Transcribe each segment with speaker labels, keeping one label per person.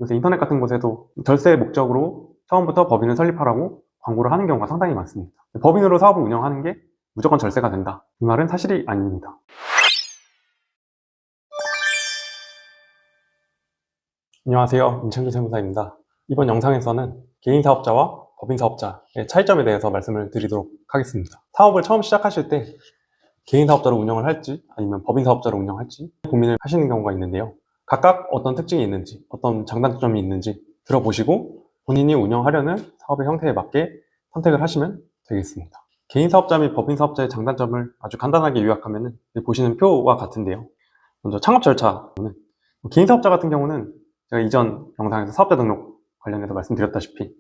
Speaker 1: 요새 인터넷 같은 곳에도 절세 목적으로 처음부터 법인을 설립하라고 광고를 하는 경우가 상당히 많습니다. 법인으로 사업을 운영하는 게 무조건 절세가 된다. 이 말은 사실이 아닙니다. 안녕하세요. 임창규 세무사입니다. 이번 영상에서는 개인 사업자와 법인 사업자의 차이점에 대해서 말씀을 드리도록 하겠습니다. 사업을 처음 시작하실 때 개인 사업자로 운영을 할지 아니면 법인 사업자로 운영할지 고민을 하시는 경우가 있는데요. 각각 어떤 특징이 있는지, 어떤 장단점이 있는지 들어보시고 본인이 운영하려는 사업의 형태에 맞게 선택을 하시면 되겠습니다. 개인 사업자 및 법인 사업자의 장단점을 아주 간단하게 요약하면 보시는 표와 같은데요. 먼저 창업 절차는 개인 사업자 같은 경우는 제가 이전 영상에서 사업자 등록 관련해서 말씀드렸다시피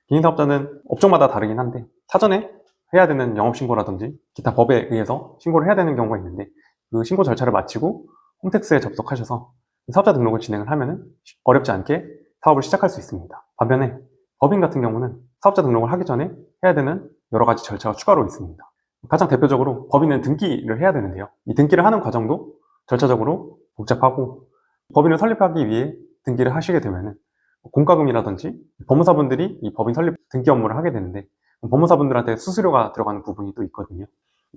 Speaker 1: 개인 사업자는 업종마다 다르긴 한데 사전에 해야 되는 영업신고라든지 기타 법에 의해서 신고를 해야 되는 경우가 있는데 그 신고 절차를 마치고 홈택스에 접속하셔서 사업자 등록을 진행을 하면 어렵지 않게 사업을 시작할 수 있습니다. 반면에 법인 같은 경우는 사업자 등록을 하기 전에 해야 되는 여러 가지 절차가 추가로 있습니다. 가장 대표적으로 법인은 등기를 해야 되는데요. 이 등기를 하는 과정도 절차적으로 복잡하고 법인을 설립하기 위해 등기를 하시게 되면 공과금이라든지 법무사분들이 이 법인 설립 등기 업무를 하게 되는데 법무사분들한테 수수료가 들어가는 부분이 또 있거든요.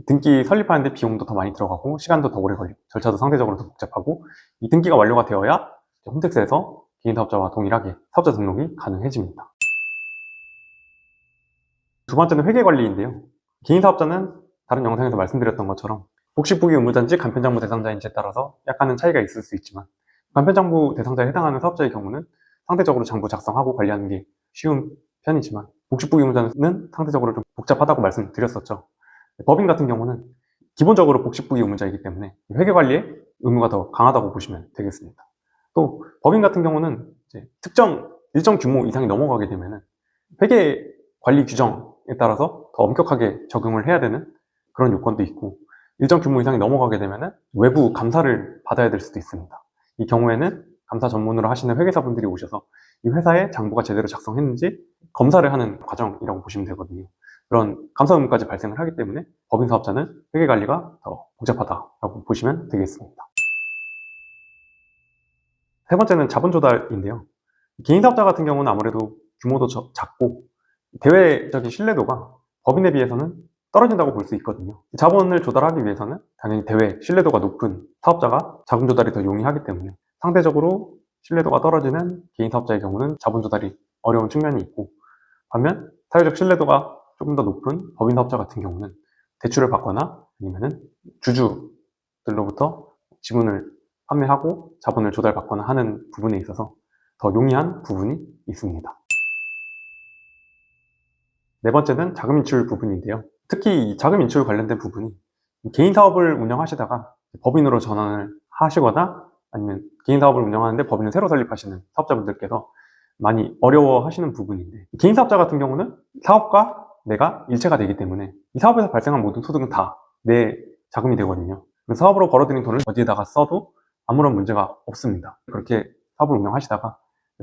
Speaker 1: 등기 설립하는데 비용도 더 많이 들어가고 시간도 더 오래 걸리고 절차도 상대적으로 더 복잡하고 이 등기가 완료가 되어야 홈택스에서 개인 사업자와 동일하게 사업자 등록이 가능해집니다. 두 번째는 회계관리인데요. 개인 사업자는 다른 영상에서 말씀드렸던 것처럼 복식부기 의무자인지 간편장부 대상자인지에 따라서 약간은 차이가 있을 수 있지만 간편장부 대상자에 해당하는 사업자의 경우는 상대적으로 장부 작성하고 관리하는 게 쉬운 편이지만 복식부기 의무자는 상대적으로 좀 복잡하다고 말씀드렸었죠. 법인 같은 경우는 기본적으로 복식부기 의무자이기 때문에 회계관리의 의무가 더 강하다고 보시면 되겠습니다. 또 법인 같은 경우는 이제 특정 일정 규모 이상이 넘어가게 되면 회계관리 규정에 따라서 더 엄격하게 적용을 해야 되는 그런 요건도 있고 일정 규모 이상이 넘어가게 되면 외부 감사를 받아야 될 수도 있습니다. 이 경우에는 감사 전문으로 하시는 회계사분들이 오셔서 이 회사의 장부가 제대로 작성했는지 검사를 하는 과정이라고 보시면 되거든요. 그런 감사 의무까지 발생을 하기 때문에 법인 사업자는 회계관리가 더 복잡하다고 보시면 되겠습니다. 세 번째는 자본 조달인데요. 개인 사업자 같은 경우는 아무래도 규모도 작고 대외적인 신뢰도가 법인에 비해서는 떨어진다고 볼 수 있거든요. 자본을 조달하기 위해서는 당연히 대외 신뢰도가 높은 사업자가 자금 조달이 더 용이하기 때문에 상대적으로 신뢰도가 떨어지는 개인 사업자의 경우는 자본 조달이 어려운 측면이 있고 반면 사회적 신뢰도가 조금 더 높은 법인 사업자 같은 경우는 대출을 받거나 아니면은 주주들로부터 지분을 판매하고 자본을 조달받거나 하는 부분에 있어서 더 용이한 부분이 있습니다. 네 번째는 자금 인출 부분인데요. 특히 이 자금 인출 관련된 부분이 개인 사업을 운영하시다가 법인으로 전환을 하시거나 아니면 개인 사업을 운영하는데 법인을 새로 설립하시는 사업자분들께서 많이 어려워 하시는 부분인데 개인 사업자 같은 경우는 사업과 내가 일체가 되기 때문에 이 사업에서 발생한 모든 소득은 다 내 자금이 되거든요. 사업으로 벌어들인 돈을 어디에다가 써도 아무런 문제가 없습니다. 그렇게 사업을 운영하시다가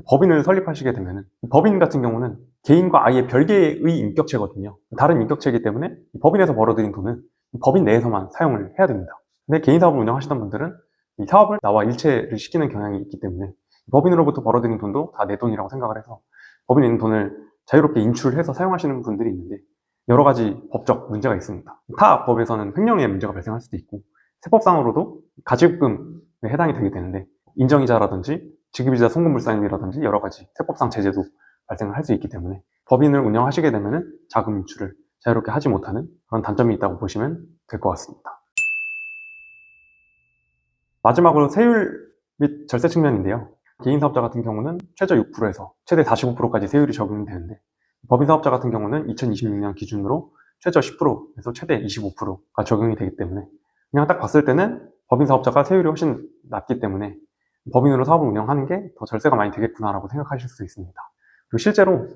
Speaker 1: 법인을 설립하시게 되면 법인 같은 경우는 개인과 아예 별개의 인격체거든요. 다른 인격체이기 때문에 법인에서 벌어들인 돈은 법인 내에서만 사용을 해야 됩니다. 근데 개인 사업을 운영하시던 분들은 이 사업을 나와 일체를 시키는 경향이 있기 때문에 법인으로부터 벌어들인 돈도 다 내 돈이라고 생각을 해서 법인에 있는 돈을 자유롭게 인출을 해서 사용하시는 분들이 있는데 여러 가지 법적 문제가 있습니다. 타 법에서는 횡령의 문제가 발생할 수도 있고 세법상으로도 가지급금에 해당이 되게 되는데 인정이자라든지 지급이자 송금불상임이라든지 여러 가지 세법상 제재도 발생을 할 수 있기 때문에 법인을 운영하시게 되면 자금 인출을 자유롭게 하지 못하는 그런 단점이 있다고 보시면 될 것 같습니다. 마지막으로 세율 및 절세 측면인데요. 개인 사업자 같은 경우는 최저 6%에서 최대 45%까지 세율이 적용이 되는데 법인 사업자 같은 경우는 2026년 기준으로 최저 10%에서 최대 25%가 적용이 되기 때문에 그냥 딱 봤을 때는 법인 사업자가 세율이 훨씬 낮기 때문에 법인으로 사업을 운영하는 게 더 절세가 많이 되겠구나라고 생각하실 수 있습니다. 그리고 실제로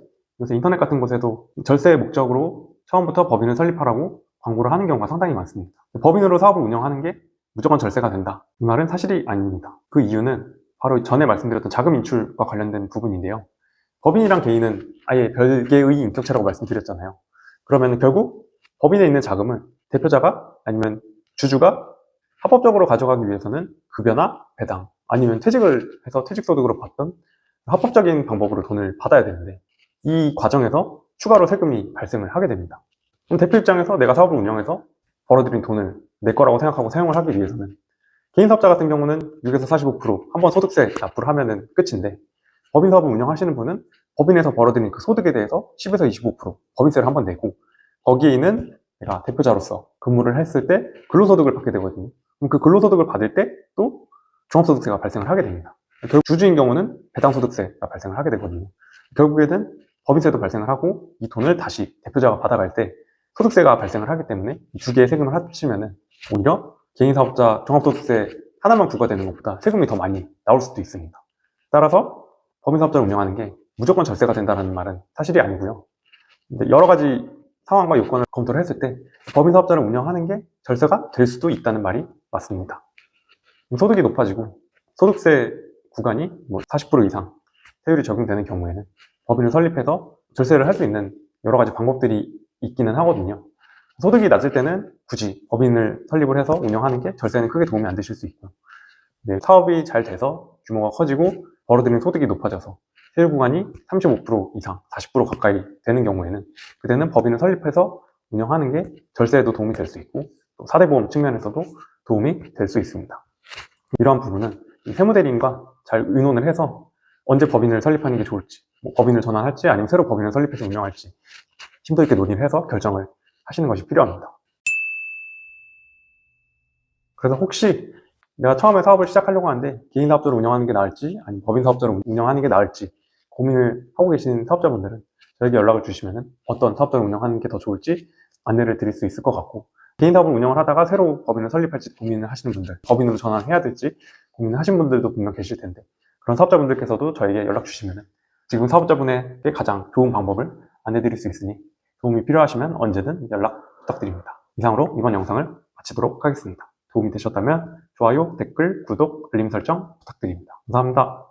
Speaker 1: 요새 인터넷 같은 곳에도 절세 목적으로 처음부터 법인을 설립하라고 광고를 하는 경우가 상당히 많습니다. 법인으로 사업을 운영하는 게 무조건 절세가 된다. 이 말은 사실이 아닙니다. 그 이유는 바로 전에 말씀드렸던 자금 인출과 관련된 부분인데요. 법인이랑 개인은 아예 별개의 인격체라고 말씀드렸잖아요. 그러면 결국 법인에 있는 자금을 대표자가 아니면 주주가 합법적으로 가져가기 위해서는 급여나 배당 아니면 퇴직을 해서 퇴직소득으로 받던 합법적인 방법으로 돈을 받아야 되는데 이 과정에서 추가로 세금이 발생을 하게 됩니다. 그럼 대표 입장에서 내가 사업을 운영해서 벌어들인 돈을 내 거라고 생각하고 사용을 하기 위해서는 개인 사업자 같은 경우는 6에서 45% 한번 소득세 납부를 하면은 끝인데 법인 사업을 운영하시는 분은 법인에서 벌어들인 그 소득에 대해서 10에서 25% 법인세를 한번 내고 거기에 있는 내가 대표자로서 근무를 했을 때 근로소득을 받게 되거든요. 그럼 그 근로소득을 받을 때 또 종합소득세가 발생을 하게 됩니다. 결국 주주인 경우는 배당소득세가 발생을 하게 되거든요. 결국에는 법인세도 발생을 하고 이 돈을 다시 대표자가 받아갈 때 소득세가 발생을 하기 때문에 이 두 개의 세금을 합치면은 오히려 개인사업자 종합소득세 하나만 부과되는 것보다 세금이 더 많이 나올 수도 있습니다. 따라서 법인사업자를 운영하는 게 무조건 절세가 된다는 말은 사실이 아니고요. 여러 가지 상황과 요건을 검토를 했을 때 법인사업자를 운영하는 게 절세가 될 수도 있다는 말이 맞습니다. 소득이 높아지고 소득세 구간이 40% 이상 세율이 적용되는 경우에는 법인을 설립해서 절세를 할 수 있는 여러 가지 방법들이 있기는 하거든요. 소득이 낮을 때는 굳이 법인을 설립을 해서 운영하는 게 절세는 크게 도움이 안 되실 수 있고, 사업이 잘 돼서 규모가 커지고 벌어들이는 소득이 높아져서 세율 구간이 35% 이상, 40% 가까이 되는 경우에는 그때는 법인을 설립해서 운영하는 게 절세에도 도움이 될 수 있고 또 사대보험 측면에서도 도움이 될 수 있습니다. 이러한 부분은 세무대리인과 잘 의논을 해서 언제 법인을 설립하는 게 좋을지, 법인을 전환할지 아니면 새로 법인을 설립해서 운영할지 심도 있게 논의를 해서 결정을 하시는 것이 필요합니다. 그래서 혹시 내가 처음에 사업을 시작하려고 하는데 개인 사업자로 운영하는 게 나을지 아니면 법인 사업자로 운영하는 게 나을지 고민을 하고 계신 사업자분들은 저에게 연락을 주시면 어떤 사업자를 운영하는 게 더 좋을지 안내를 드릴 수 있을 것 같고, 개인 사업을 운영을 하다가 새로 법인을 설립할지 고민을 하시는 분들, 법인으로 전환해야 될지 고민을 하신 분들도 분명 계실 텐데 그런 사업자분들께서도 저에게 연락 주시면 지금 사업자분에게 가장 좋은 방법을 안내 드릴 수 있으니 도움이 필요하시면 언제든 연락 부탁드립니다. 이상으로 이번 영상을 마치도록 하겠습니다. 도움이 되셨다면 좋아요, 댓글, 구독, 알림 설정 부탁드립니다. 감사합니다.